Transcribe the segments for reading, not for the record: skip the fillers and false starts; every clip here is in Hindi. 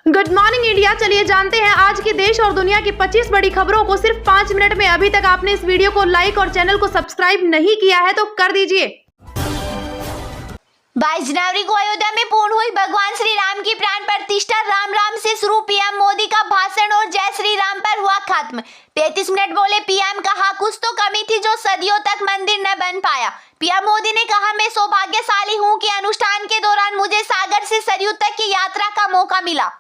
Good morning India. चलिए जानते हैं आज की देश और दुनिया की 25 बड़ी खबरों को सिर्फ 5 मिनट में। अभी तक आपने इस वीडियो को लाइक और चैनल को सब्सक्राइब नहीं किया है तो कर दीजिए। 22 जनवरी को अयोध्या में पूर्ण हुई भगवान श्री राम की प्राण प्रतिष्ठा। राम राम से शुरू पीएम मोदी का भाषण और जय श्री राम पर हुआ खत्म। 33 मिनट बोले पीएम, कहा कुछ तो कमी थी जो सदियों तक मंदिर न बन पाया। पीएम मोदी ने कहा, मैं सौभाग्यशाली हूं कि अनुष्ठान के दौरान मुझे सागर से सरयू तक की यात्रा का मौका मिला।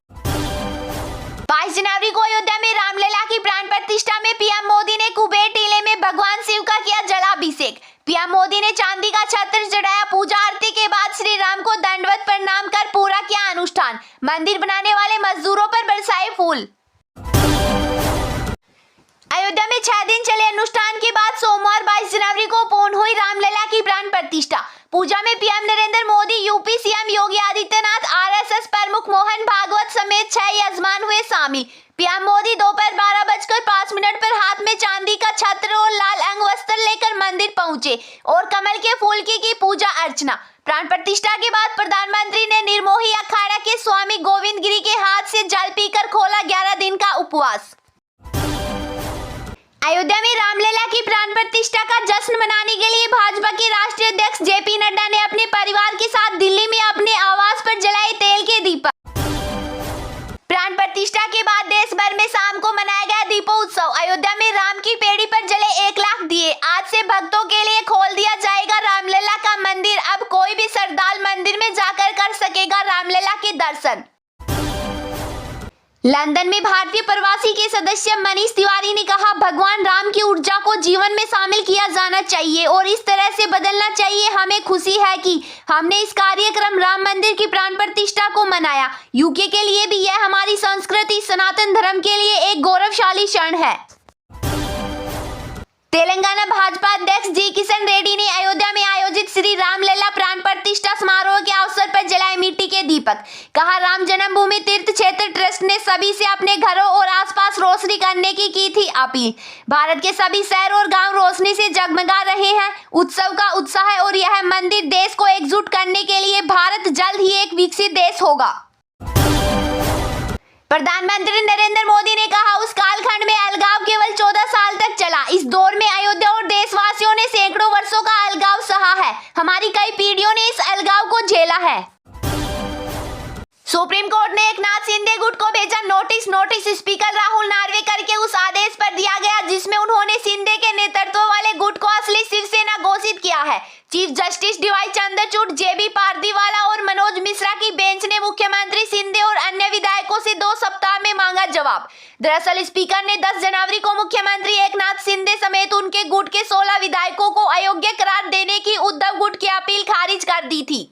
22 जनवरी को अयोध्या में रामलला की प्राण प्रतिष्ठा में पीएम मोदी ने कुबेर टीले में भगवान शिव का किया जलाभिषेक। पीएम मोदी ने चांदी का छत्र चढ़ाया। पूजा आरती के बाद श्री राम को दंडवत प्रणाम कर पूरा किया अनुष्ठान। मंदिर बनाने वाले मजदूरों पर बरसाए फूल। अयोध्या में 6 दिन चले अनुष्ठान के बाद सोमवार 22 जनवरी को पूर्ण हुई रामलला की प्राण प्रतिष्ठा। पूजा में PM Narendra Modi, UP CM Yogi Adityanath, RSS प्रमुख मोहन भागवत समेत 6 यजमान हुए शामिल। पीएम मोदी दोपहर 12:05 पर हाथ में चांदी का छत्र और लाल अंग वस्त्र लेकर मंदिर पहुंचे और कमल के फूल की पूजा अर्चना। प्राण प्रतिष्ठा के बाद प्रधानमंत्री ने निर्मोही अखाड़ा के स्वामी गोविंद गिरी के हाथ से जल पीकर खोला 11 दिन का उपवास। अयोध्या में रामलला की प्राण प्रतिष्ठा का जश्न मनाने के लिए भाजपा के राष्ट्रीय अध्यक्ष जेपी नड्डा ने अपने परिवार के साथ दिल्ली में अपने आवास पर जलाए तेल के दीपक। प्राण प्रतिष्ठा के बाद देश भर में शाम को मनाया गया दीपोत्सव। अयोध्या में राम की पेड़ी पर जले 1 लाख दिए। आज से भक्तों के लिए खोल दिया जाएगा रामलला का मंदिर। अब कोई भी श्रद्धालु मंदिर में जाकर कर सकेगा रामलला के दर्शन। लंदन में भारतीय प्रवासी के सदस्य मनीष तिवारी ने कहा, भगवान राम की ऊर्जा को जीवन में शामिल किया जाना चाहिए और इस तरह से बदलना चाहिए। हमें खुशी है कि हमने इस कार्यक्रम राम मंदिर की प्राण प्रतिष्ठा को मनाया। यूके के लिए भी यह हमारी संस्कृति, सनातन धर्म के लिए एक गौरवशाली क्षण है। तेलंगाना भाजपा अध्यक्ष जी किशन रेड्डी ने अयोध्या में आयोजित श्री रामलला प्राण प्रतिष्ठा समारोह के अवसर पर जलाए मिट्टी के दीपक। कहा, राम जन्मभूमि तीर्थ क्षेत्र ट्रस्ट ने सभी से अपने घरों और आसपास रोशनी करने की थी अपील। भारत के सभी शहर और गांव रोशनी से जगमगा रहे हैं। उत्सव का उत्साह है और यह मंदिर देश को एकजुट करने के लिए भारत जल्द ही एक विकसित देश होगा। प्रधानमंत्री नरेंद्र मोदी ने कहा, उस कालखंड में अलगाव केवल 14 साल तक चला। इस दौर में अयोध्या और देशवासियों ने सैकड़ों वर्षों का अलगाव सहा है। हमारी कई पीढ़ियों ने इस अलगाव को झेला है। सुप्रीम कोर्ट ने एकनाथ शिंदे गुट को भेजा नोटिस। स्पीकर राहुल नार्वेकर के उस आदेश पर दिया गया जिसमें उन्होंने शिंदे के नेतृत्व वाले गुट को असली शिवसेना घोषित किया है। चीफ जस्टिस डीवाई चंद्रचूड़, जेबी पारदीवाला और मनोज मिश्रा की बेंच ने मुख्यमंत्री शिंदे और अन्य विधायकों से 2 सप्ताह में मांगा जवाब। दरअसल स्पीकर ने 10 जनवरी को मुख्यमंत्री एकनाथ शिंदे समेत उनके गुट के 16 विधायकों को अयोग्य करार देने की उद्धव गुट की अपील खारिज कर दी थी।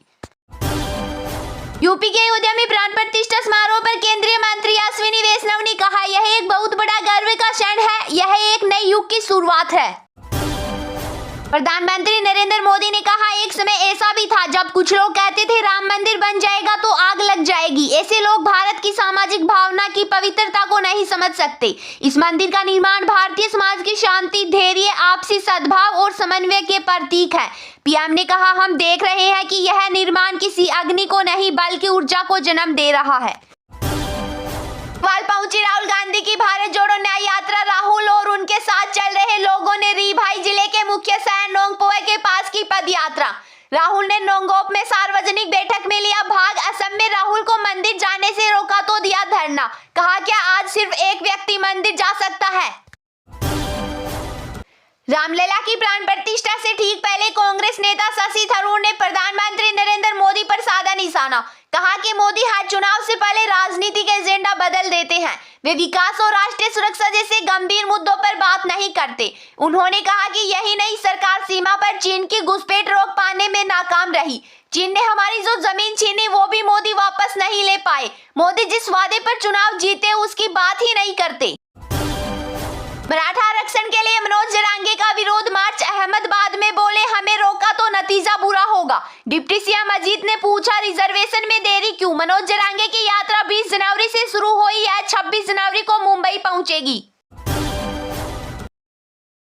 यूपी के अयोध्या में प्राण प्रतिष्ठा समारोह पर केंद्रीय मंत्री अश्विनी वैष्णव ने कहा, यह एक बहुत बड़ा गर्व का क्षण है। यह एक नए युग की शुरुआत है। प्रधानमंत्री नरेंद्र मोदी ने कहा, एक समय ऐसा भी था जब कुछ लोग कहते थे राम मंदिर बन जाएगा तो आग लग जाएगी। ऐसे लोग भारत की सामाजिक भावना की पवित्रता को नहीं समझ सकते। इस मंदिर का निर्माण भारतीय समाज की शांति, धैर्य, आपसी सद्भाव और समन्वय के प्रतीक है। पीएम ने कहा, हम देख रहे हैं कि यह निर्माण किसी अग्नि को नहीं बल्कि ऊर्जा को जन्म दे रहा है। पहुंची राहुल गांधी की भारत जोड़ो न्याय यात्रा। राहुल और उनके साथ चल रहे लोगों ने रीभाई जिले के मुख्य शहर नोंगपोए के पास की पद यात्रा। राहुल ने नोंगोप में सार्वजनिक बैठक में लिया भाग। असम में राहुल को मंदिर जाने से रोका तो दिया धरना। कहा, क्या आज सिर्फ एक व्यक्ति मंदिर जा सकता है? रामलला की प्राण प्रतिष्ठा से ठीक पहले कांग्रेस नेता शशि थरूर ने प्रधानमंत्री नरेंद्र मोदी पर साधा निशाना। कहा कि मोदी हर चुनाव से पहले राजनीति का एजेंडा बदल देते हैं। वे विकास और राष्ट्रीय सुरक्षा जैसे गंभीर मुद्दों पर बात नहीं करते। उन्होंने कहा कि यही नई सरकार सीमा पर चीन की घुसपैठ रोक पाने में नाकाम रही। चीन ने हमारी जो जमीन छीनी वो भी मोदी वापस नहीं ले पाए। मोदी जिस वादे पर चुनाव जीते उसकी बात ही नहीं करते। मराठा आरक्षण के लिए मनोज जरांगे का विरोध मार्च। अहमदाबाद में बोले, हमें रोका तो नतीजा बुरा होगा। डिप्टी सीएम अजीत ने पूछा, रिजर्वेशन में देरी क्यों? मनोज जरांगे की यात्रा 20 जनवरी से शुरू हुई है, 26 जनवरी को मुंबई पहुंचेगी।